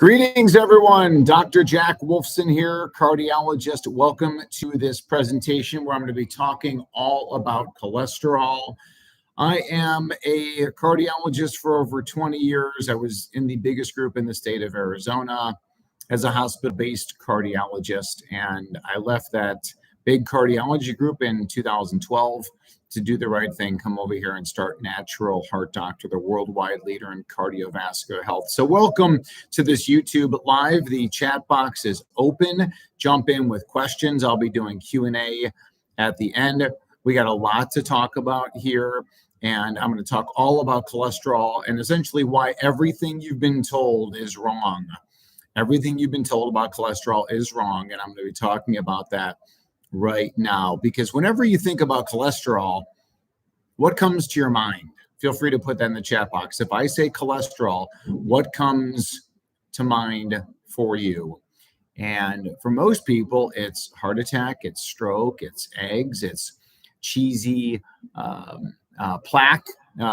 Greetings, everyone. Dr. Jack Wolfson here, cardiologist. Welcome to this presentation where I'm going to be talking all about cholesterol. I am a cardiologist for over 20 years. I was in the biggest group in the state of Arizona as a hospital-based cardiologist, and I left that big cardiology group in 2012 to do the right thing, come over here and start Natural Heart Doctor, the worldwide leader in cardiovascular health. So welcome to this YouTube Live. The chat box is open. Jump in with questions. I'll be doing Q&A at the end. We got a lot to talk about here, and I'm going to talk all about cholesterol and essentially why everything you've been told is wrong. Everything you've been told about cholesterol is wrong, and I'm going to be talking about that right now, because whenever you think about cholesterol, what comes to your mind? Feel free to put that in the chat box. If I say cholesterol, what comes to mind for you? And for most people, it's heart attack, it's stroke, it's eggs, it's cheesy plaque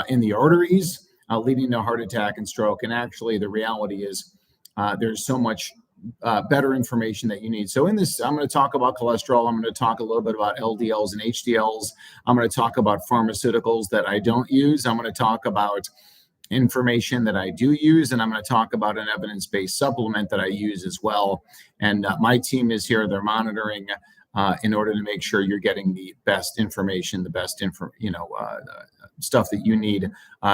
in the arteries leading to heart attack and stroke. And actually, the reality is there's so much better information that you need. So in this, I'm going to talk about cholesterol. I'm going to talk a little bit about LDLs and HDLs. I'm going to talk about pharmaceuticals that I don't use. I'm going to talk about information that I do use, and I'm going to talk about an evidence-based supplement that I use as well. And my team is here. They're monitoring in order to make sure you're getting the best information, the best stuff that you need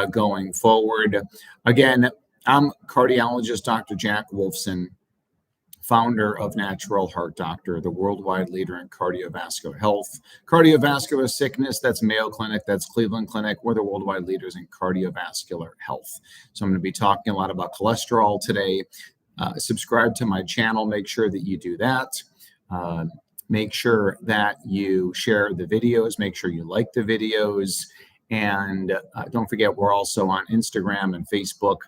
going forward. Again, I'm cardiologist Dr. Jack Wolfson, founder of Natural Heart Doctor, the worldwide leader in cardiovascular health. Cardiovascular sickness, that's Mayo Clinic, that's Cleveland Clinic. We're the worldwide leaders in cardiovascular health. So I'm going to be talking a lot about cholesterol today. Subscribe to my channel. Make sure that you do that. Make sure that you share the videos. Make sure you like the videos. And don't forget, we're also on Instagram and Facebook,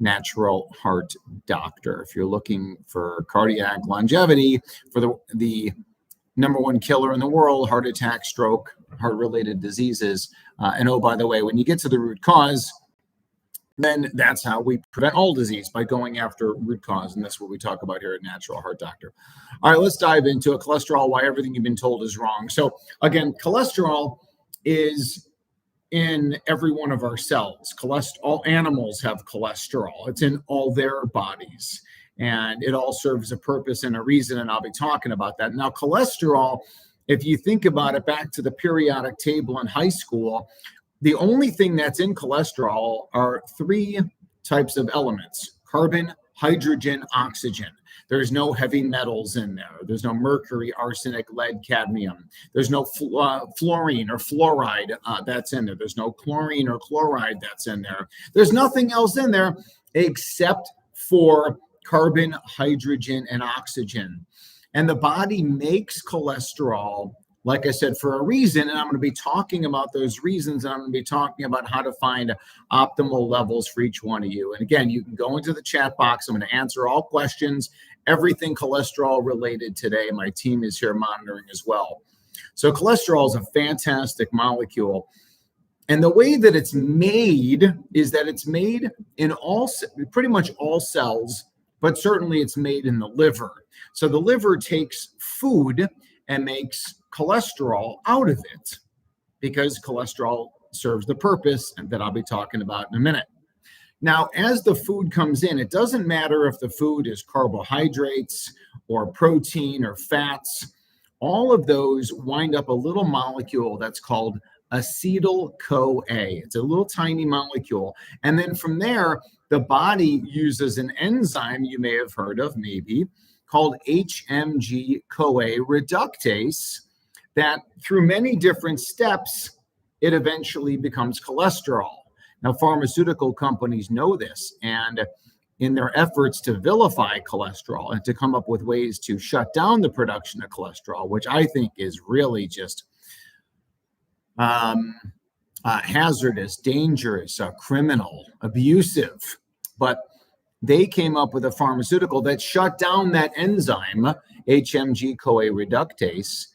Natural Heart Doctor. If you're looking for cardiac longevity, for the number one killer in the world, heart attack, stroke, heart-related diseases. And oh, by the way, when you get to the root cause, then that's how we prevent all disease, by going after root cause. And that's what we talk about here at Natural Heart Doctor. All right, let's dive into it. Cholesterol, why everything you've been told is wrong. So again, cholesterol is in every one of our cells. All animals have cholesterol. It's in all their bodies, and it all serves a purpose and a reason, and I'll be talking about that. Now, cholesterol, if you think about it, back to the periodic table in high school, the only thing that's in cholesterol are three types of elements: carbon, hydrogen, oxygen. There's no heavy metals in there. There's no mercury, arsenic, lead, cadmium. There's no fluorine or fluoride that's in there. There's no chlorine or chloride that's in there. There's nothing else in there except for carbon, hydrogen, and oxygen. And the body makes cholesterol, like I said, for a reason, and I'm going to be talking about those reasons, and I'm going to be talking about how to find optimal levels for each one of you. And again, you can go into the chat box. I'm going to answer all questions, everything cholesterol related today. My team is here monitoring as well. So cholesterol is a fantastic molecule. And the way that it's made is that it's made in pretty much all cells, but certainly it's made in the liver. So the liver takes food and makes cholesterol out of it, because cholesterol serves the purpose that I'll be talking about in a minute. Now, as the food comes in, it doesn't matter if the food is carbohydrates or protein or fats. All of those wind up a little molecule that's called acetyl-CoA. It's a little tiny molecule. And then from there, the body uses an enzyme you may have heard of, maybe, called HMG-CoA reductase, that through many different steps, it eventually becomes cholesterol. Now, pharmaceutical companies know this, and in their efforts to vilify cholesterol and to come up with ways to shut down the production of cholesterol, which I think is really just hazardous, dangerous, criminal, abusive. But they came up with a pharmaceutical that shut down that enzyme, HMG-CoA reductase,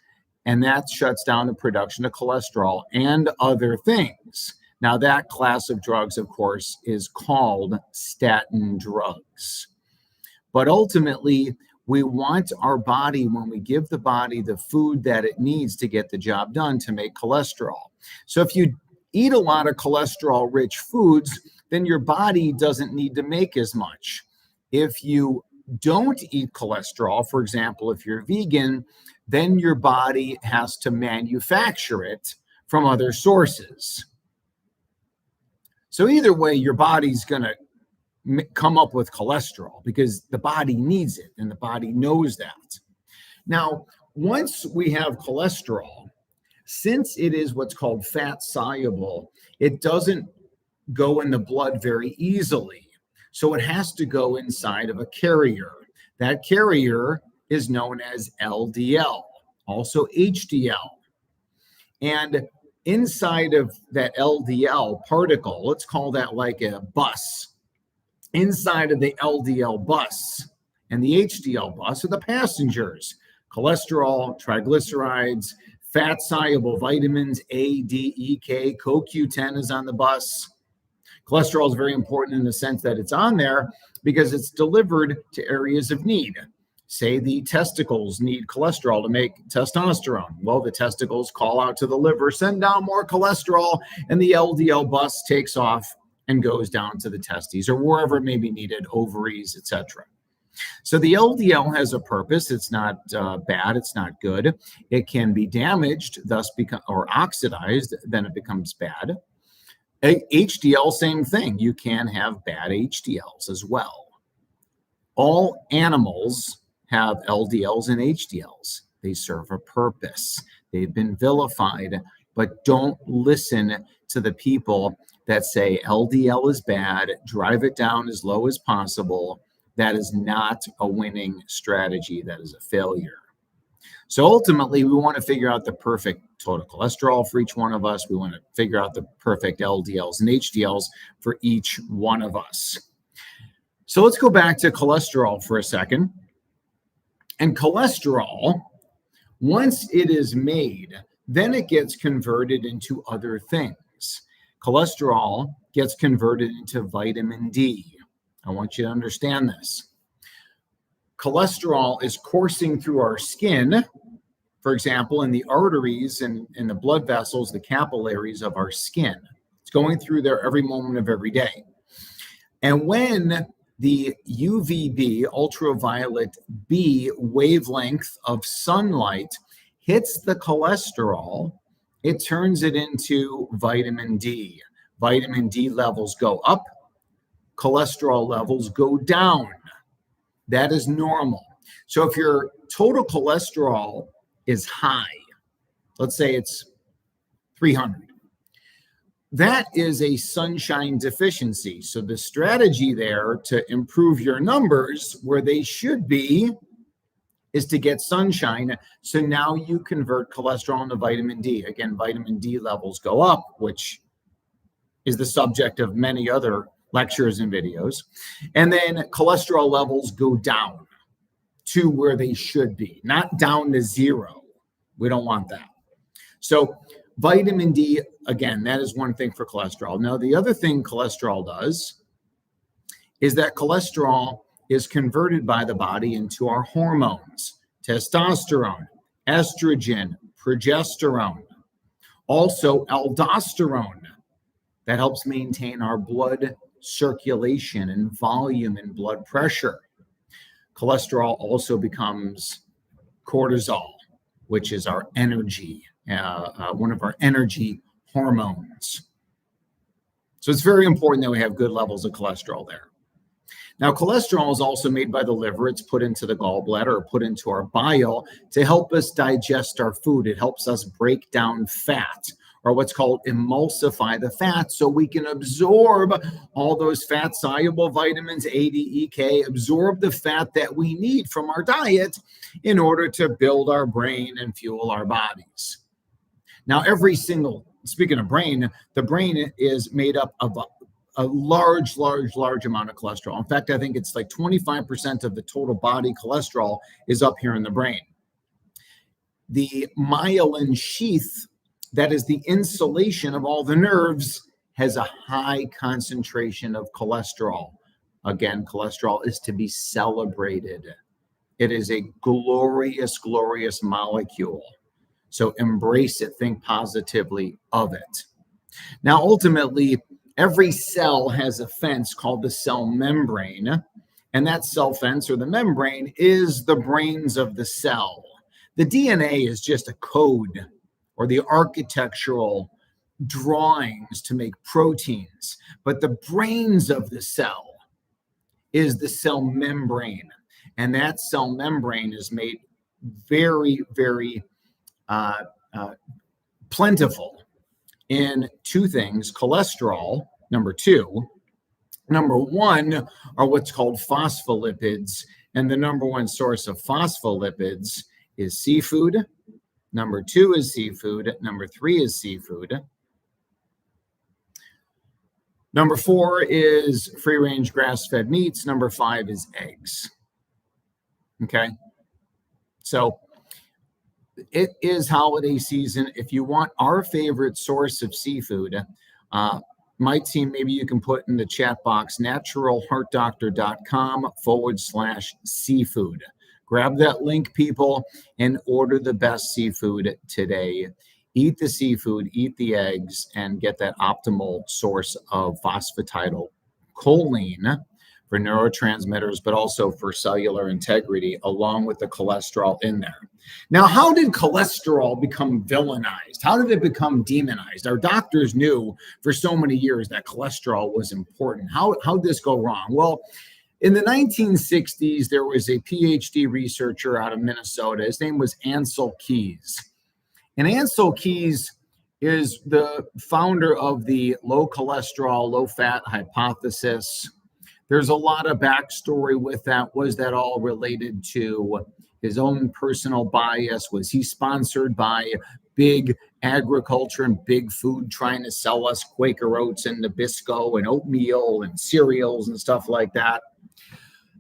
and that shuts down the production of cholesterol and other things. Now, that class of drugs, of course, is called statin drugs. But ultimately, we want our body, when we give the body the food that it needs to get the job done, to make cholesterol. So if you eat a lot of cholesterol-rich foods, then your body doesn't need to make as much. If you don't eat cholesterol, for example, if you're vegan, then your body has to manufacture it from other sources. So either way, your body's going to come up with cholesterol because the body needs it and the body knows that. Now, once we have cholesterol, since it is what's called fat soluble, it doesn't go in the blood very easily. So it has to go inside of a carrier. That carrier is known as LDL, also HDL. And inside of that LDL particle, let's call that like a bus. Inside of the LDL bus and the HDL bus are the passengers: cholesterol, triglycerides, fat-soluble vitamins A, D, E, K. CoQ10 is on the bus. Cholesterol is very important in the sense that it's on there because it's delivered to areas of need. Say the testicles need cholesterol to make testosterone. Well, the testicles call out to the liver, send down more cholesterol, and the LDL bus takes off and goes down to the testes or wherever it may be needed, ovaries, etc. So the LDL has a purpose. It's not bad. It's not good. It can be damaged, thus become or oxidized, then it becomes bad. HDL, same thing. You can have bad HDLs as well. All animals have LDLs and HDLs. They serve a purpose. They've been vilified, but don't listen to the people that say LDL is bad, drive it down as low as possible. That is not a winning strategy. That is a failure. So ultimately, we want to figure out the perfect total cholesterol for each one of us. We want to figure out the perfect LDLs and HDLs for each one of us. So let's go back to cholesterol for a second. And cholesterol, once it is made, then it gets converted into other things. Cholesterol gets converted into vitamin D. I want you to understand this. Cholesterol is coursing through our skin, for example, in the arteries and in the blood vessels, the capillaries of our skin. It's going through there every moment of every day. And when the UVB, ultraviolet B wavelength of sunlight hits the cholesterol, it turns it into vitamin D. Vitamin D levels go up, cholesterol levels go down. That is normal. So if your total cholesterol is high, let's say it's 300, that is a sunshine deficiency. So the strategy there to improve your numbers where they should be is to get sunshine. So now you convert cholesterol into vitamin D. Again, vitamin D levels go up, which is the subject of many other lectures and videos. And then cholesterol levels go down to where they should be, not down to zero. We don't want that. So vitamin D, again, that is one thing for cholesterol. Now, the other thing cholesterol does is that cholesterol is converted by the body into our hormones: testosterone, estrogen, progesterone, also aldosterone. That helps maintain our blood circulation and volume and blood pressure. Cholesterol also becomes cortisol, which is our energy, one of our energy hormones. So it's very important that we have good levels of cholesterol there. Now, cholesterol is also made by the liver. It's put into the gallbladder or put into our bile to help us digest our food. It helps us break down fat, or what's called emulsify the fat, so we can absorb all those fat-soluble vitamins, A, D, E, K, absorb the fat that we need from our diet in order to build our brain and fuel our bodies. Now, speaking of brain, the brain is made up of a large amount of cholesterol. In fact, I think it's like 25% of the total body cholesterol is up here in the brain. The myelin sheath, that is the insulation of all the nerves, has a high concentration of cholesterol, Again, cholesterol is to be celebrated. It is a glorious, glorious molecule. So embrace it, think positively of it. Now, ultimately, every cell has a fence called the cell membrane, and that cell fence or the membrane is the brains of the cell. The DNA is just a code or the architectural drawings to make proteins, but the brains of the cell is the cell membrane, and that cell membrane is made very, very plentiful in two things: cholesterol, number two. Number one are what's called phospholipids, and the number one source of phospholipids is seafood. Number two is seafood. Number three is seafood. Number four is free-range grass-fed meats. Number five is eggs. Okay, so it is holiday season. If you want our favorite source of seafood, my team, maybe you can put in the chat box, naturalheartdoctor.com/seafood. Grab that link, people, and order the best seafood today. Eat the seafood, eat the eggs, and get that optimal source of phosphatidylcholine for neurotransmitters, but also for cellular integrity, along with the cholesterol in there. Now, how did cholesterol become villainized? How did it become demonized? Our doctors knew for so many years that cholesterol was important. How did this go wrong? Well, in the 1960s, there was a PhD researcher out of Minnesota. His name was Ancel Keys. And Ancel Keys is the founder of the low cholesterol, low fat hypothesis. There's a lot of backstory with that. Was that all related to his own personal bias? Was he sponsored by big agriculture and big food trying to sell us Quaker oats and Nabisco and oatmeal and cereals and stuff like that?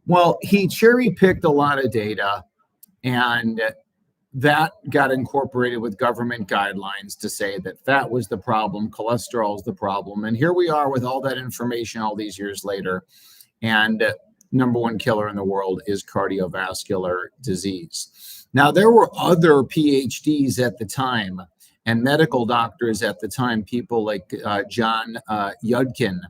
Well, he cherry picked a lot of data, and that got incorporated with government guidelines to say that fat was the problem, cholesterol is the problem. And here we are with all that information all these years later. And number one killer in the world is cardiovascular disease. Now, there were other PhDs at the time and medical doctors at the time, people like John Yudkin,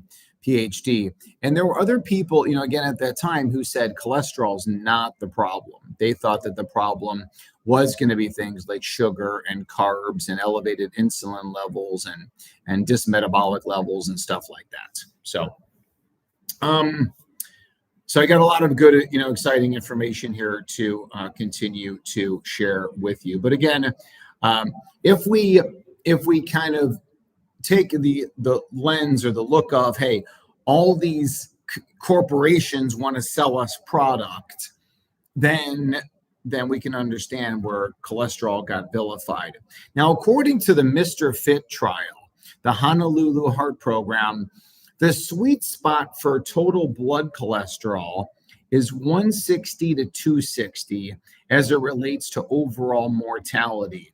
PhD. And there were other people, again, at that time who said cholesterol is not the problem. They thought that the problem was going to be things like sugar and carbs and elevated insulin levels and dysmetabolic levels and stuff like that. So I got a lot of good, exciting information here to continue to share with you. But again, if we kind of take the lens or the look of, hey, all these corporations want to sell us product, then we can understand where cholesterol got vilified. Now, according to the Mr. Fit trial, the Honolulu Heart Program, the sweet spot for total blood cholesterol is 160 to 260 as it relates to overall mortality.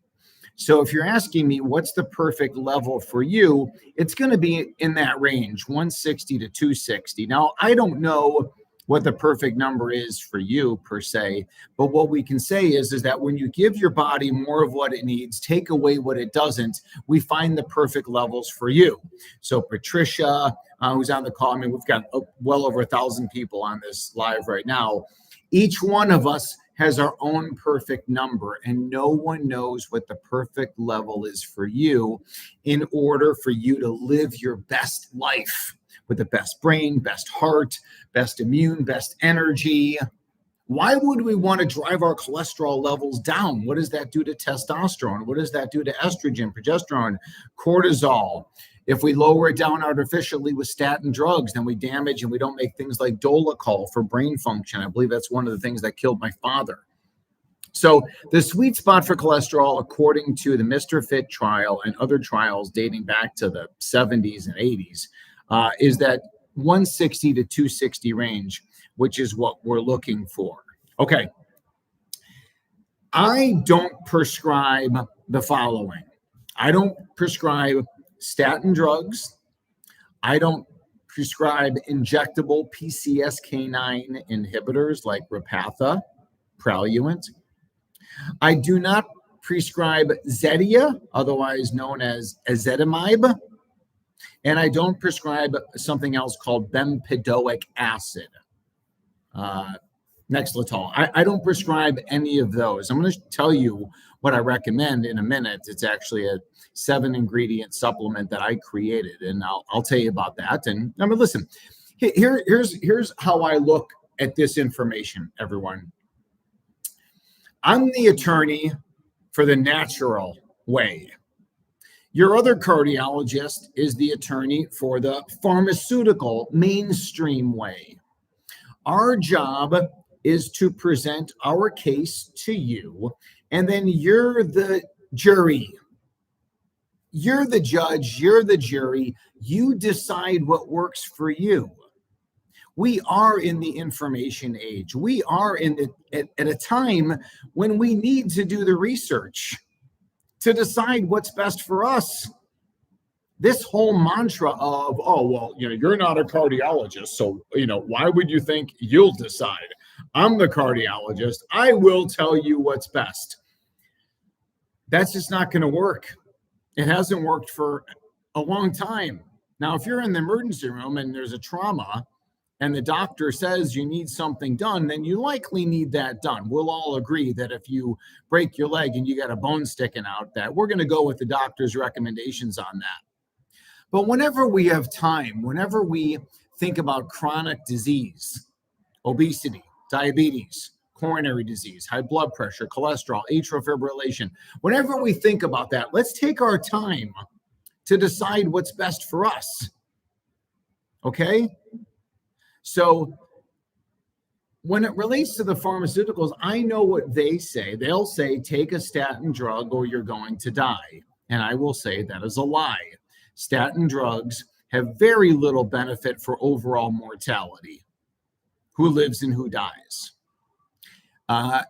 So if you're asking me what's the perfect level for you, it's going to be in that range, 160 to 260. Now, I don't know what the perfect number is for you per se, but what we can say is that when you give your body more of what it needs, take away what it doesn't, we find the perfect levels for you. So Patricia, who's on the call, we've got well over 1,000 people on this live right now. Each one of us has our own perfect number, and no one knows what the perfect level is for you in order for you to live your best life with the best brain, best heart, best immune, best energy. Why would we want to drive our cholesterol levels down? What does that do to testosterone? What does that do to estrogen, progesterone, cortisol? If we lower it down artificially with statin drugs, then we damage and we don't make things like Dolacol for brain function. I believe that's one of the things that killed my father. So the sweet spot for cholesterol, according to the Mr. Fit trial and other trials dating back to the 70s and 80s, is that 160 to 260 range, which is what we're looking for. Okay. I don't prescribe the following. I don't prescribe statin drugs. I don't prescribe injectable PCSK9 inhibitors like Repatha, Praluent. I do not prescribe Zetia, otherwise known as ezetimibe, and I don't prescribe something else called bempedoic acid, Nexletol. I don't prescribe any of those. I'm going to tell you what I recommend in a minute. It's actually a 7-ingredient supplement that I created, and I'll tell you about that. And I mean, listen, here's how I look at this information, everyone. I'm the attorney for the natural way. Your other cardiologist is the attorney for the pharmaceutical mainstream way. Our job is to present our case to you, and then you're the jury. You're the judge, you're the jury. You decide what works for you. We are in the information age. We are at a time when we need to do the research to decide what's best for us. This whole mantra of, oh, well, you're not a cardiologist, so, why would you think you'll decide? I'm the cardiologist. I will tell you what's best. That's just not going to work. It hasn't worked for a long time. Now, if you're in the emergency room and there's a trauma and the doctor says you need something done, then you likely need that done. We'll all agree that if you break your leg and you got a bone sticking out, that we're going to go with the doctor's recommendations on that. But whenever we have time, whenever we think about chronic disease, obesity, diabetes, coronary disease, high blood pressure, cholesterol, atrial fibrillation, whenever we think about that, let's take our time to decide what's best for us. Okay? So when it relates to the pharmaceuticals, I know what they say. They'll say, take a statin drug or you're going to die. And I will say that is a lie. Statin drugs have very little benefit for overall mortality. Who lives and who dies?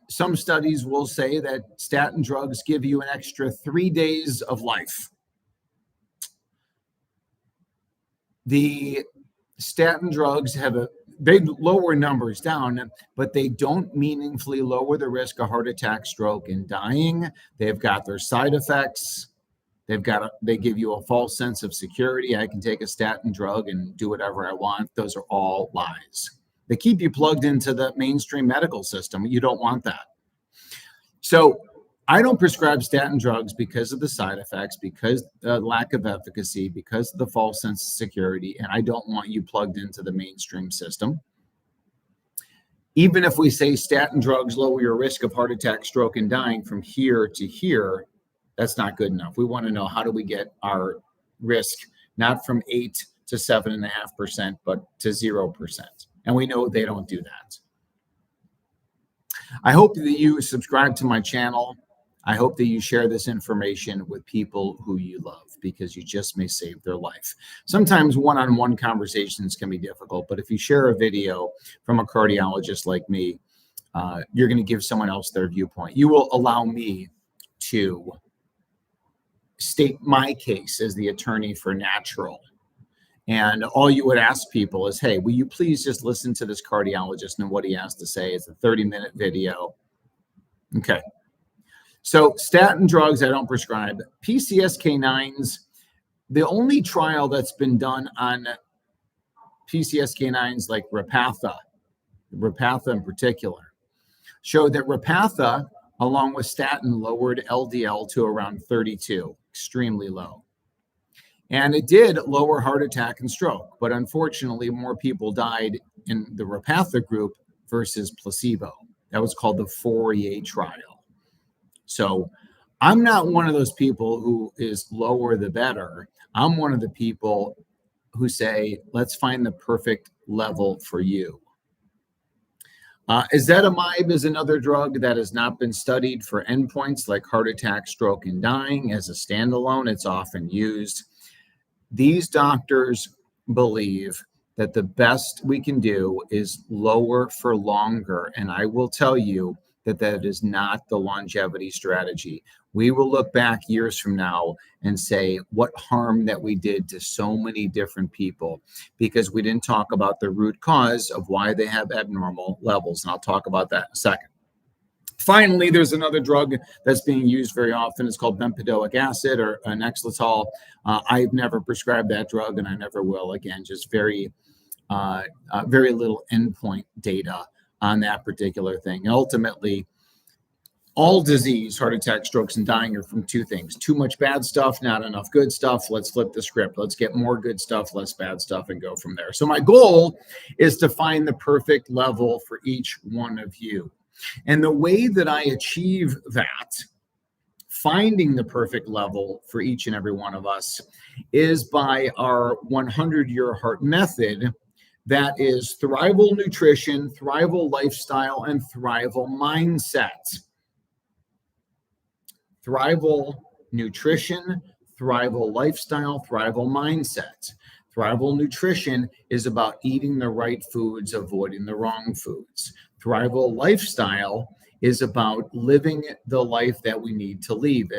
Some studies will say that statin drugs give you an extra 3 days of life. The statin drugs they lower numbers down, but they don't meaningfully lower the risk of heart attack, stroke, and dying. They've got their side effects. They give you a false sense of security. I can take a statin drug and do whatever I want. Those are all lies. They keep you plugged into the mainstream medical system. You don't want that. So I don't prescribe statin drugs because of the side effects, because the lack of efficacy, because of the false sense of security, and I don't want you plugged into the mainstream system. Even if we say statin drugs lower your risk of heart attack, stroke, and dying from here to here, that's not good enough. We want to know, how do we get our risk not from 8 to 7.5%, but to 0%? And we know they don't do that. I hope that you subscribe to my channel. I hope that you share this information with people who you love, because you just may save their life. Sometimes one-on-one conversations can be difficult, but if you share a video from a cardiologist like me, you're going to give someone else their viewpoint. You will allow me to state my case as the attorney for natural. And all you would ask people is, hey, will you please just listen to this cardiologist and what he has to say? It's a 30-minute video. Okay. So statin drugs, I don't prescribe. PCSK9s, the only trial that's been done on PCSK9s like Repatha in particular, showed that Repatha, along with statin, lowered LDL to around 32, extremely low. And it did lower heart attack and stroke, but unfortunately, more people died in the Repatha group versus placebo. That was called the Fourier trial. So I'm not one of those people who is lower the better. I'm one of the people who say, let's find the perfect level for you. Ezetimibe is another drug that has not been studied for endpoints like heart attack, stroke, and dying. As a standalone, it's often used. These doctors believe that the best we can do is lower for longer. And I will tell you that is not the longevity strategy. We will look back years from now and say what harm that we did to so many different people because we didn't talk about the root cause of why they have abnormal levels. And I'll talk about that in a second. Finally, there's another drug that's being used very often. It's called bempedoic acid or Nexletol. I've never prescribed that drug and I never will. Again, just very little endpoint data on that particular thing. And ultimately, all disease, heart attack, strokes, and dying are from two things. Too much bad stuff, not enough good stuff. Let's flip the script. Let's get more good stuff, less bad stuff, and go from there. So my goal is to find the perfect level for each one of you. And the way that I achieve that, finding the perfect level for each and every one of us, is by our 100-year heart method. That is Thrival Nutrition, Thrival Lifestyle, and Thrival Mindset. Thrival Nutrition, Thrival Lifestyle, Thrival Mindset. Thrival Nutrition is about eating the right foods, avoiding the wrong foods. Thrival Lifestyle is about living the life that we need to lead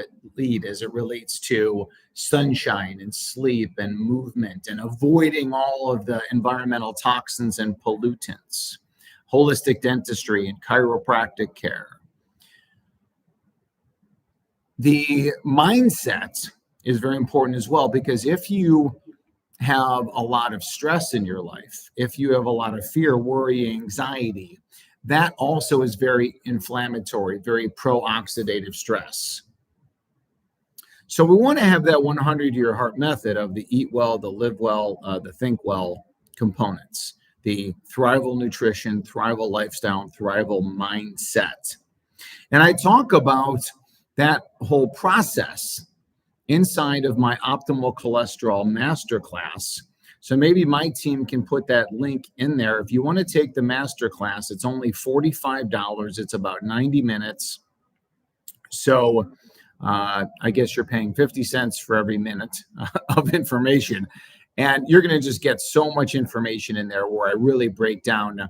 as it relates to sunshine and sleep and movement and avoiding all of the environmental toxins and pollutants, holistic dentistry and chiropractic care. The mindset is very important as well, because if you have a lot of stress in your life, if you have a lot of fear, worry, anxiety, that also is very inflammatory, very pro-oxidative stress. So we want to have that 100-year heart method of the eat well, the live well, the think well components, the Thrival Nutrition, Thrival Lifestyle, and Thrival Mindset. And I talk about that whole process inside of my Optimal Cholesterol Masterclass. So maybe my team can put that link in there. If you want to take the masterclass, it's only $45. It's about 90 minutes. So I guess you're paying 50 cents for every minute of information. And you're going to just get so much information in there where I really break down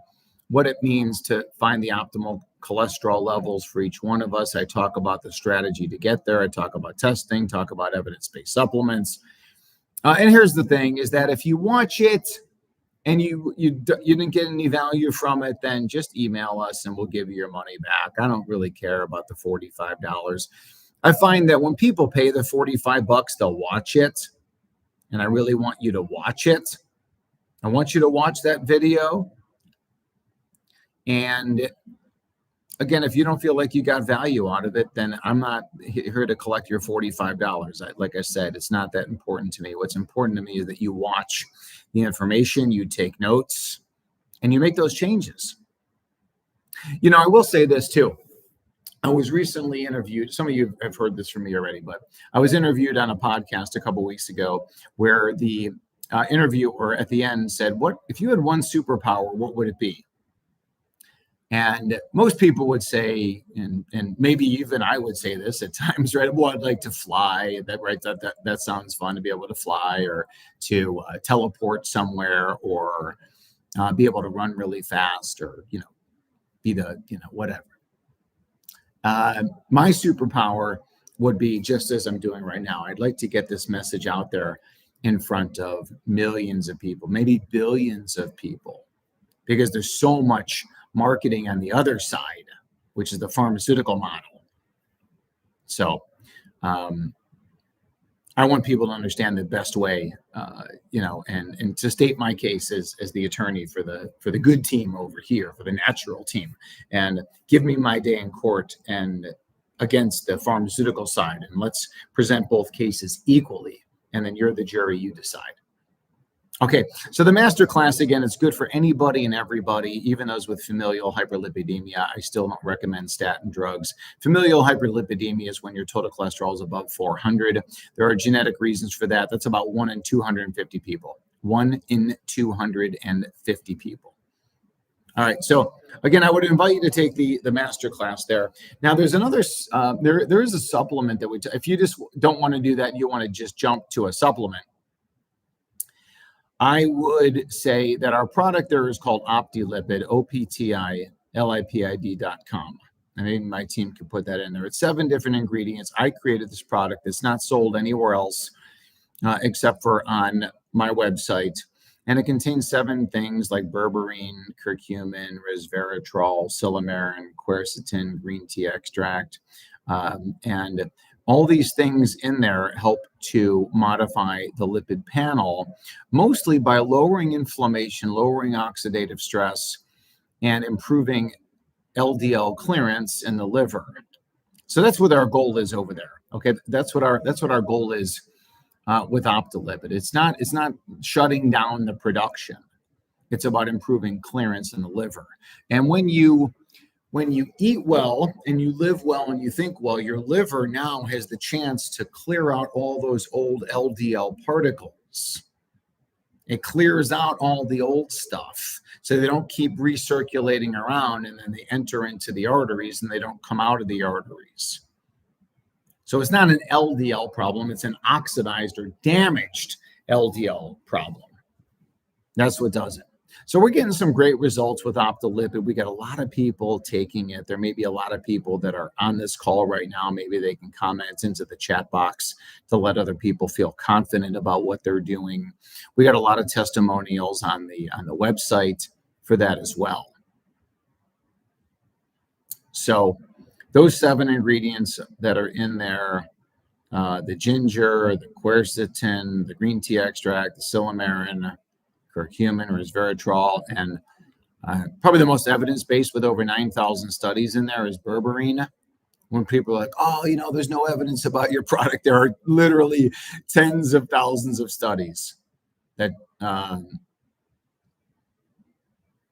what it means to find the optimal cholesterol levels for each one of us. I talk about the strategy to get there. I talk about testing, talk about evidence-based supplements. And here's the thing is that if you watch it and you didn't get any value from it, then just email us and we'll give you your money back. I don't really care about the $45. I find that when people pay the $45, they'll watch it. And I really want you to watch it. I want you to watch that video. And again, if you don't feel like you got value out of it, then I'm not here to collect your $45. Like I said, it's not that important to me. What's important to me is that you watch the information, you take notes, and you make those changes. You know, I will say this too. I was recently interviewed. Some of you have heard this from me already, but I was interviewed on a podcast a couple of weeks ago where the interviewer at the end said, "What if you had one superpower, what would it be?" And most people would say, and maybe even I would say this at times, right? Well, I'd like to fly. That sounds fun to be able to fly, or to teleport somewhere, or be able to run really fast, or be the whatever. My superpower would be just as I'm doing right now. I'd like to get this message out there in front of millions of people, maybe billions of people, because there's so much marketing on the other side, which is the pharmaceutical model. So I want people to understand the best way, and to state my case as the attorney for the good team over here, for the natural team, and give me my day in court and against the pharmaceutical side, and let's present both cases equally, and then you're the jury, you decide. Okay, so the master class, again, it's good for anybody and everybody, even those with familial hyperlipidemia. I still don't recommend statin drugs. Familial hyperlipidemia is when your total cholesterol is above 400. There are genetic reasons for that. That's about 1 in 250 people. 1 in 250 people. All right, so again, I would invite you to take the master class there. Now, there's another, there is a supplement that if you just don't want to do that, you want to just jump to a supplement, I would say that our product there is called OptiLipid, OptiLipid.com. and maybe my team could put that in there. It's 7 different ingredients. I created this product. It's not sold anywhere else except for on my website. And it contains 7 things like berberine, curcumin, resveratrol, silymarin, quercetin, green tea extract. And all these things in there help to modify the lipid panel, mostly by lowering inflammation, lowering oxidative stress, and improving LDL clearance in the liver. So that's what our goal is over there. Okay, that's what our goal is with Optilipid. It's not shutting down the production. It's about improving clearance in the liver. And when you eat well and you live well and you think well, your liver now has the chance to clear out all those old LDL particles. It clears out all the old stuff so they don't keep recirculating around, and then they enter into the arteries and they don't come out of the arteries. So it's not an LDL problem, it's an oxidized or damaged LDL problem. That's what does it. So we're getting some great results with Optilipid. We got a lot of people taking it. There may be a lot of people that are on this call right now. Maybe they can comment into the chat box to let other people feel confident about what they're doing. We got a lot of testimonials on the website for that as well. So those 7 ingredients that are in there, the ginger, the quercetin, the green tea extract, the silymarin, curcumin, resveratrol, and probably the most evidence-based with over 9,000 studies in there is berberine. When people are like, oh, there's no evidence about your product, there are literally tens of thousands of studies that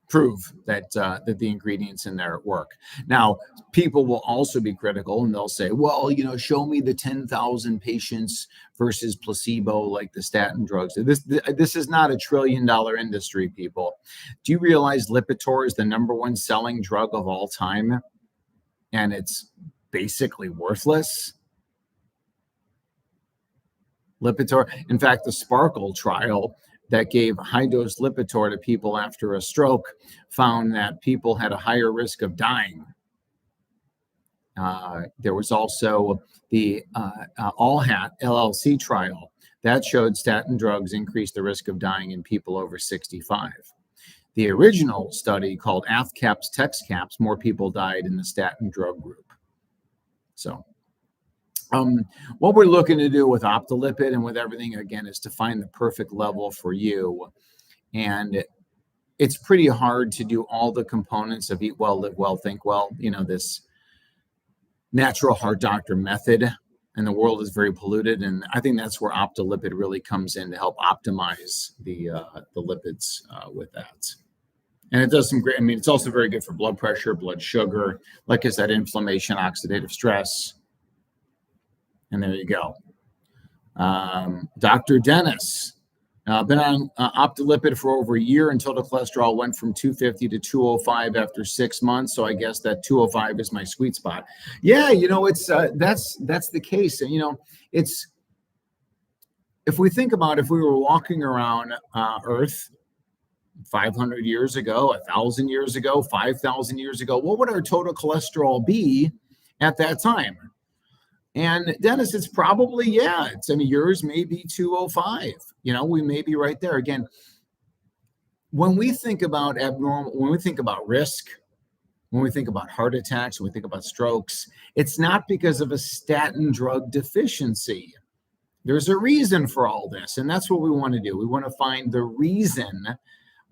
prove that the ingredients in there work. Now, people will also be critical and they'll say, well, show me the 10,000 patients versus placebo, like the statin drugs. This is not $1 trillion industry, people. Do you realize Lipitor is the #1 selling drug of all time? And it's basically worthless. Lipitor, in fact, the Sparkle trial that gave high-dose Lipitor to people after a stroke found that people had a higher risk of dying. There was also the All-Hat LLC trial that showed statin drugs increased the risk of dying in people over 65. The original study called AFCAPS, TEXCAPS, more people died in the statin drug group. So what we're looking to do with Optilipid and with everything, again, is to find the perfect level for you. And it's pretty hard to do all the components of eat well, live well, think well, this natural heart doctor method. And the world is very polluted. And I think that's where Optilipid really comes in to help optimize the lipids with that. And it does some great, it's also very good for blood pressure, blood sugar, like I said, inflammation, oxidative stress. And there you go. Dr. Dennis, been on Optilipid for over a year, and total cholesterol went from 250 to 205 after 6 months. So I guess that 205 is my sweet spot. Yeah, it's that's the case. And it's, if we think about if we were walking around Earth 500 years ago, 1,000 years ago, 5,000 years ago, what would our total cholesterol be at that time? And Dennis, it's probably, yours may be 205. We may be right there. Again, when we think about abnormal, when we think about risk, when we think about heart attacks, when we think about strokes, it's not because of a statin drug deficiency. There's a reason for all this. And that's what we want to do. We want to find the reason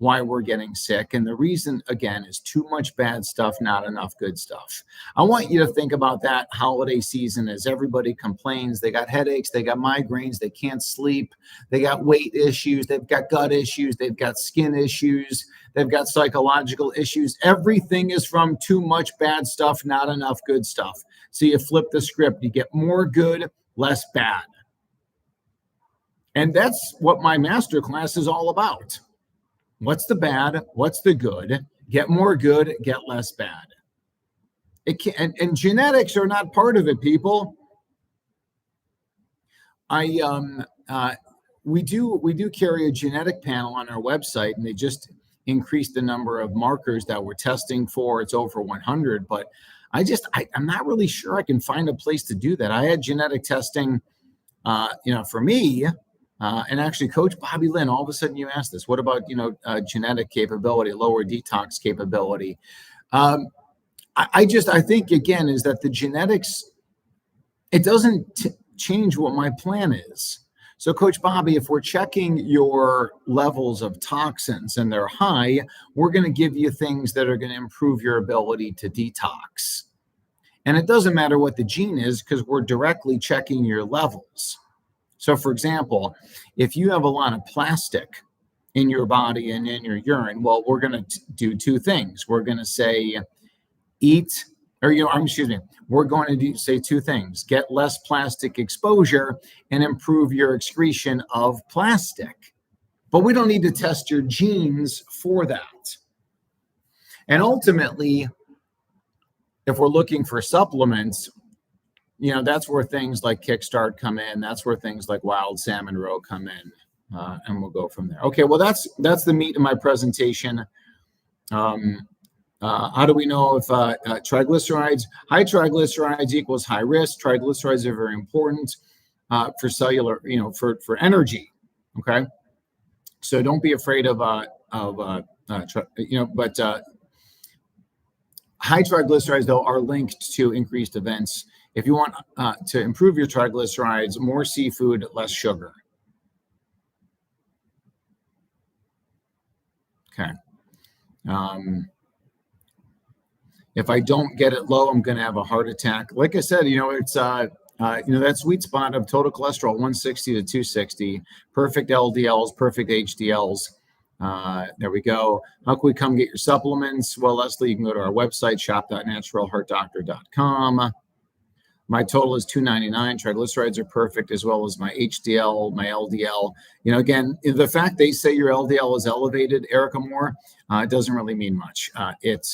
why we're getting sick. And the reason, again, is too much bad stuff, not enough good stuff. I want you to think about that holiday season as everybody complains. They got headaches, they got migraines, they can't sleep, they got weight issues, they've got gut issues, they've got skin issues, they've got psychological issues. Everything is from too much bad stuff, not enough good stuff. So you flip the script, you get more good, less bad. And that's what my masterclass is all about. What's the bad? What's the good? Get more good, get less bad. It can, and genetics are not part of it, people. We do carry a genetic panel on our website, and they just increased the number of markers that we're testing for. It's over 100, but I'm not really sure I can find a place to do that. I had genetic testing, for me, and actually Coach Bobby Lynn, all of a sudden you asked this, what about, genetic capability, lower detox capability? I think, again, is that the genetics, it doesn't change what my plan is. So Coach Bobby, if we're checking your levels of toxins and they're high, we're going to give you things that are going to improve your ability to detox. And it doesn't matter what the gene is because we're directly checking your levels. So for example, if you have a lot of plastic in your body and in your urine, well, we're going to do two things. We're going to say we're going to say two things: get less plastic exposure and improve your excretion of plastic. But we don't need to test your genes for that. And ultimately, if we're looking for supplements, that's where things like Kickstart come in. That's where things like Wild Salmon Roe come in, and we'll go from there. Okay, well, that's the meat of my presentation. How do we know if high triglycerides equals high risk? Triglycerides are very important for cellular, for energy. Okay, so don't be afraid of high triglycerides though are linked to increased events. If you want to improve your triglycerides, more seafood, less sugar. Okay. If I don't get it low, I'm going to have a heart attack. Like I said, it's that sweet spot of total cholesterol, 160 to 260, perfect LDLs, perfect HDLs. There we go. How can we come get your supplements? Well, Leslie, you can go to our website, shop.naturalheartdoctor.com. My total is 299. Triglycerides are perfect, as well as my HDL, my LDL. Again, the fact they say your LDL is elevated, Erica Moore, it doesn't really mean much. It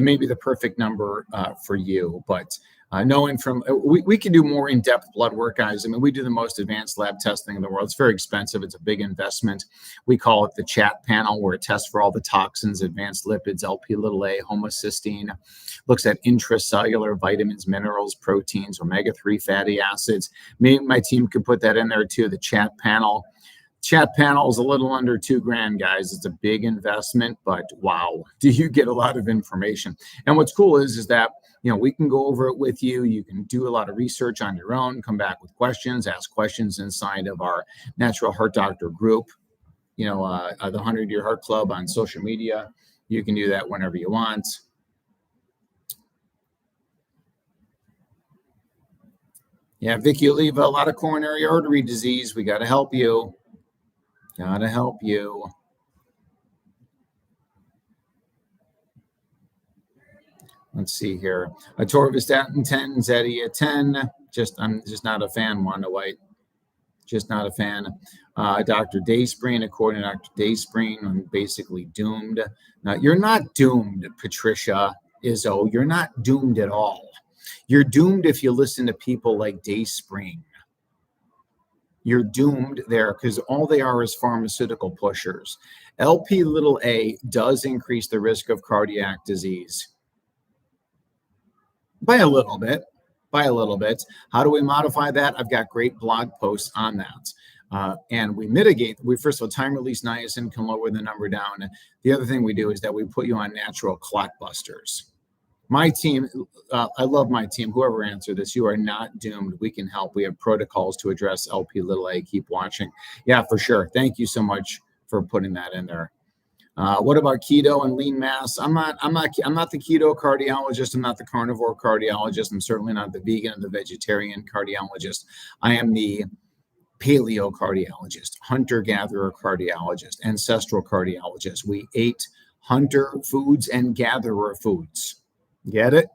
may be the perfect number for you, but knowing we can do more in-depth blood work, guys. I mean, we do the most advanced lab testing in the world. It's very expensive. It's a big investment. We call it the chat panel, where it tests for all the toxins, advanced lipids, Lp(a), homocysteine, looks at intracellular vitamins, minerals, proteins, omega-3 fatty acids. Me and my team could put that in there too, the chat panel. Chat panel is a little under $2,000, guys. It's a big investment, but wow, do you get a lot of information. And what's cool is that, we can go over it with you. You can do a lot of research on your own, come back with questions, ask questions inside of our Natural Heart Doctor group, the 100-Year Heart Club on social media. You can do that whenever you want. Yeah, Vicky Oliva, a lot of coronary artery disease. We got to help you. Gotta help you. Let's see here. Atorvastatin 10, Zetia 10. I'm just not a fan, Wanda White. Just not a fan. Dr. Dayspring, according to Dr. Dayspring, I'm basically doomed. Now, you're not doomed, Patricia Izzo. You're not doomed at all. You're doomed if you listen to people like Dayspring. You're doomed there because all they are is pharmaceutical pushers. Lp(a) does increase the risk of cardiac disease by a little bit. How do we modify that? I've got great blog posts on that. And we mitigate. First of all, time-release niacin can lower the number down. The other thing we do is that we put you on natural clot busters. My team, I love my team. Whoever answered this, you are not doomed. We can help. We have protocols to address Lp(a). Keep watching. Yeah, for sure. Thank you so much for putting that in there. What about keto and lean mass? I'm not the keto cardiologist. I'm not the carnivore cardiologist. I'm certainly not the vegan and the vegetarian cardiologist. I am the paleo cardiologist, hunter-gatherer cardiologist, ancestral cardiologist. We ate hunter foods and gatherer foods. Get it?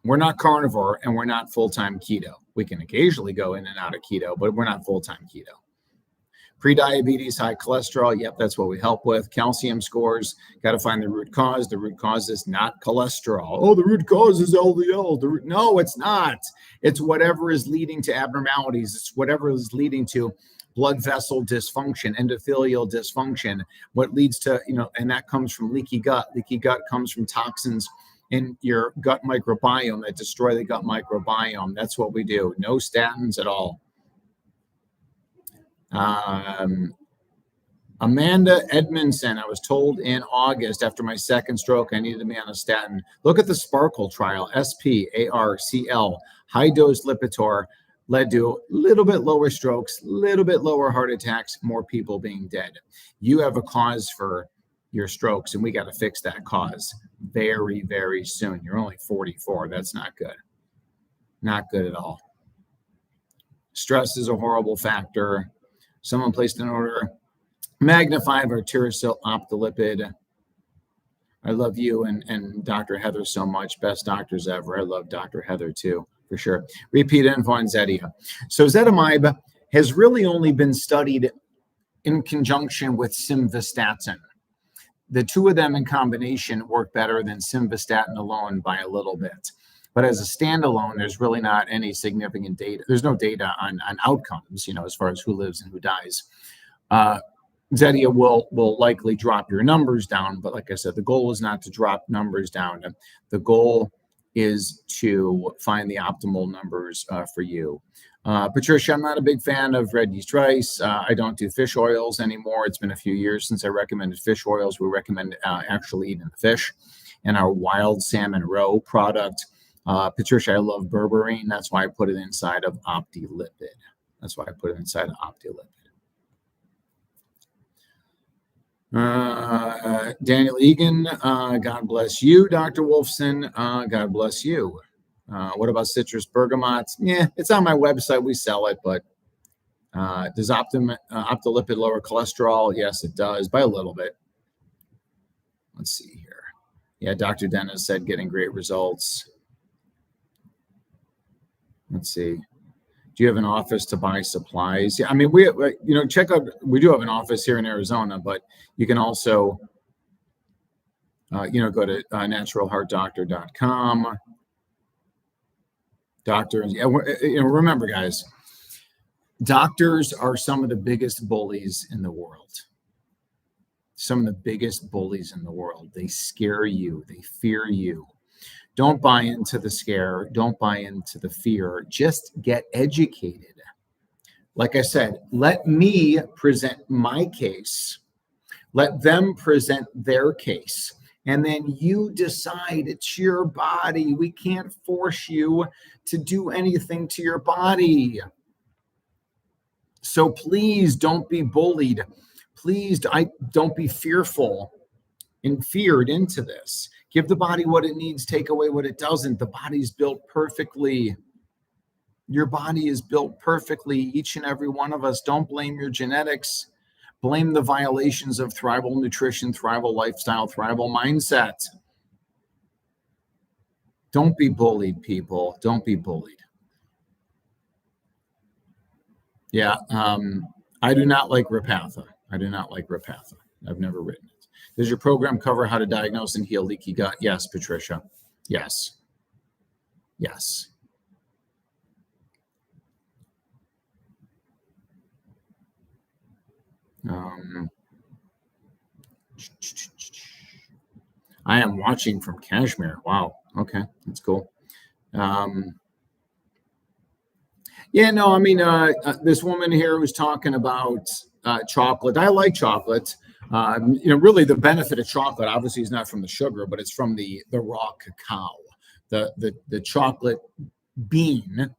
We're not carnivore and we're not full-time keto. We can occasionally go in and out of keto, but we're not full-time keto. Pre-diabetes, high cholesterol. Yep, that's what we help with. Calcium scores. Got to find the root cause. The root cause is not cholesterol. Oh, the root cause is LDL. No, it's not. It's whatever is leading to abnormalities. It's whatever is leading to blood vessel dysfunction, endothelial dysfunction, what leads to, and that comes from leaky gut. Leaky gut comes from toxins in your gut microbiome that destroy the gut microbiome. That's what we do. No statins at all. Amanda Edmondson, I was told in August after my second stroke I needed to be on a statin. Look at the Sparkle trial, SPARCL, high dose Lipitor led to a little bit lower strokes, little bit lower heart attacks, more people being dead. You have a cause for your strokes, and we got to fix that cause very, very soon. You're only 44. That's not good. Not good at all. Stress is a horrible factor. Someone placed an order. Magnify arterial optolipid. I love you and Dr. Heather so much. Best doctors ever. I love Dr. Heather too, for sure. Repeat info on Zetia. So ezetimibe has really only been studied in conjunction with simvastatin. The two of them in combination work better than simvastatin alone by a little bit. But as a standalone, there's really not any significant data. There's no data on outcomes, as far as who lives and who dies. Zetia will likely drop your numbers down, but like I said, the goal is not to drop numbers down. The goal is to find the optimal numbers for you. Patricia, I'm not a big fan of red yeast rice. I don't do fish oils anymore. It's been a few years since I recommended fish oils. We recommend actually eating the fish and our wild salmon roe product. Patricia, I love berberine. That's why I put it inside of OptiLipid. Daniel Egan, God bless you. Dr. Wolfson, God bless you. What about citrus bergamot? Yeah, it's on my website. We sell it, but does OptiLipid lower cholesterol? Yes, it does, by a little bit. Let's see here. Yeah, Dr. Dennis said getting great results. Let's see. Do you have an office to buy supplies? Yeah, I mean, we check out. We do have an office here in Arizona, but you can also, go to naturalheartdoctor.com. Doctors, remember, guys, doctors are some of the biggest bullies in the world. Some of the biggest bullies in the world. They scare you. They fear you. Don't buy into the scare. Don't buy into the fear. Just get educated. Like I said, let me present my case. Let them present their case. And then you decide. It's your body. We can't force you to do anything to your body. So please don't be bullied. Please don't be fearful and feared into this. Give the body what it needs, take away what it doesn't. The body's built perfectly. Your body is built perfectly, each and every one of us. Don't blame your genetics. Blame the violations of thrivable nutrition, thrivable lifestyle, thrivable mindset. Don't be bullied, people. Don't be bullied. Yeah, I do not like Repatha. I've never written it. Does your program cover how to diagnose and heal leaky gut? Yes, Patricia. Yes. I am watching from Kashmir. Wow. Okay, that's cool. This woman here was talking about chocolate. I like chocolate. Really the benefit of chocolate obviously is not from the sugar, but it's from the raw cacao, the chocolate bean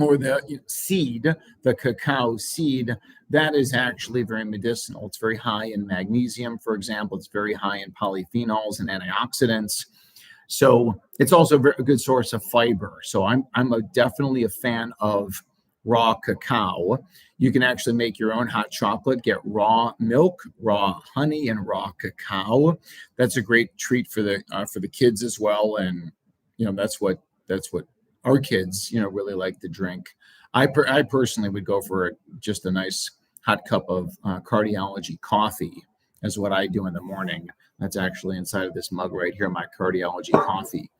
or the seed, the cacao seed. That is actually very medicinal. It's very high in magnesium, for example. It's very high in polyphenols and antioxidants. So it's also a good source of fiber. So I'm definitely a fan of raw cacao. You can actually make your own hot chocolate, get raw milk, raw honey, and raw cacao. That's a great treat for the kids as well. And that's what our kids really like to drink. I personally would go for just a nice hot cup of cardiology coffee is what I do in the morning. That's actually inside of this mug right here, my cardiology coffee.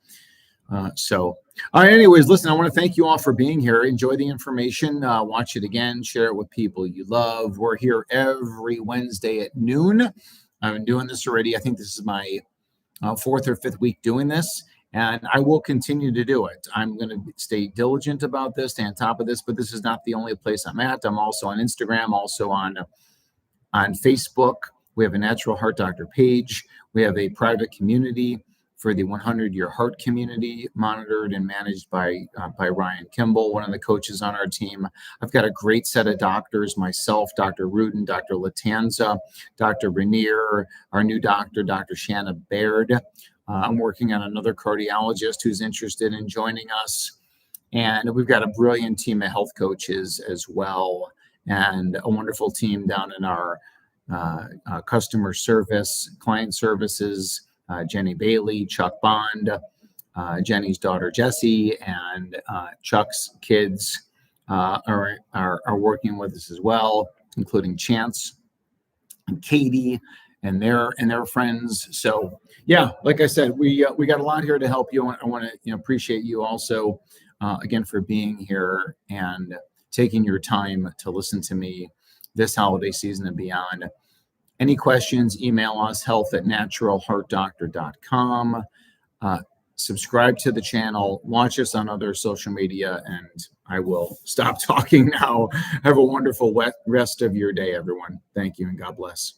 Anyways, listen, I want to thank you all for being here. Enjoy the information. Watch it again. Share it with people you love. We're here every Wednesday at noon. I've been doing this already. I think this is my fourth or fifth week doing this, and I will continue to do it. I'm going to stay diligent about this, stay on top of this, but this is not the only place I'm at. I'm also on Instagram, also on Facebook. We have a Natural Heart Doctor page. We have a private community for the 100-year heart community, monitored and managed by Ryan Kimball, one of the coaches on our team. I've got a great set of doctors, myself, Dr. Rudin, Dr. Latanza, Dr. Rainier, our new doctor, Dr. Shanna Baird. I'm working on another cardiologist who's interested in joining us. And we've got a brilliant team of health coaches as well, and a wonderful team down in our customer service, client services, Jenny Bailey, Chuck Bond, Jenny's daughter Jessie, and Chuck's kids are working with us as well, including Chance and Katie and their friends. So yeah, like I said, we got a lot here to help you. I want to appreciate you also again for being here and taking your time to listen to me this holiday season and beyond. Any questions, email us, health@naturalheartdoctor.com. Subscribe to the channel, watch us on other social media, and I will stop talking now. Have a wonderful rest of your day, everyone. Thank you, and God bless.